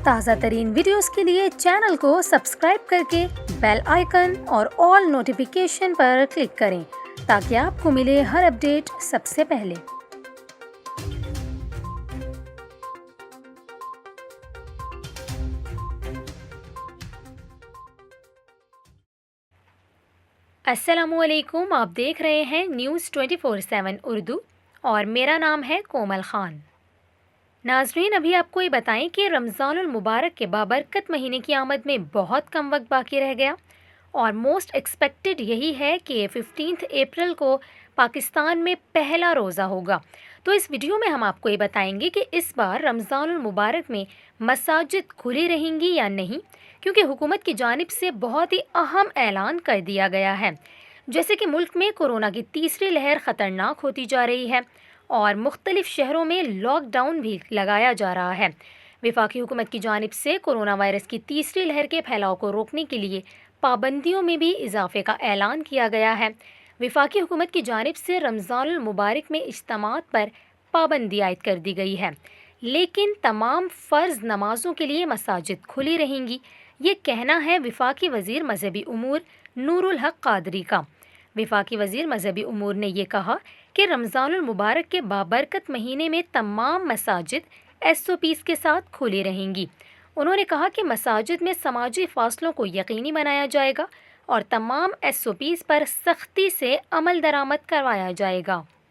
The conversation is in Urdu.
تازہ ترین ویڈیوز کے لیے چینل کو سبسکرائب کر کے بیل آئیکن اور آل نوٹیفیکیشن پر کلک کریں تاکہ آپ کو ملے ہر اپڈیٹ سب سے پہلے۔ السلام علیکم، آپ دیکھ رہے ہیں نیوز 24/7 اردو اور میرا نام ہے کومل خان۔ ناظرین، ابھی آپ کو یہ بتائیں کہ رمضان المبارک کے بابرکت مہینے کی آمد میں بہت کم وقت باقی رہ گیا اور موسٹ ایکسپیکٹڈ یہی ہے کہ 15 اپریل کو پاکستان میں پہلا روزہ ہوگا۔ تو اس ویڈیو میں ہم آپ کو یہ بتائیں گے کہ اس بار رمضان المبارک میں مساجد کھلی رہیں گی یا نہیں، کیونکہ حکومت کی جانب سے بہت ہی اہم اعلان کر دیا گیا ہے، جیسے کہ ملک میں کورونا کی تیسری لہر خطرناک ہوتی جا رہی ہے اور مختلف شہروں میں لاک ڈاؤن بھی لگایا جا رہا ہے۔ وفاقی حکومت کی جانب سے کورونا وائرس کی تیسری لہر کے پھیلاؤ کو روکنے کے لیے پابندیوں میں بھی اضافے کا اعلان کیا گیا ہے۔ وفاقی حکومت کی جانب سے رمضان المبارک میں اجتماعات پر پابندی عائد کر دی گئی ہے، لیکن تمام فرض نمازوں کے لیے مساجد کھلی رہیں گی، یہ کہنا ہے وفاقی وزیر مذہبی امور نور الحق قادری کا۔ وفاقی وزیر مذہبی امور نے یہ کہا کہ رمضان المبارک کے بابرکت مہینے میں تمام مساجد SOPs کے ساتھ کھلی رہیں گی۔ انہوں نے کہا کہ مساجد میں سماجی فاصلوں کو یقینی بنایا جائے گا اور تمام SOPs پر سختی سے عمل درآمد کروایا جائے گا۔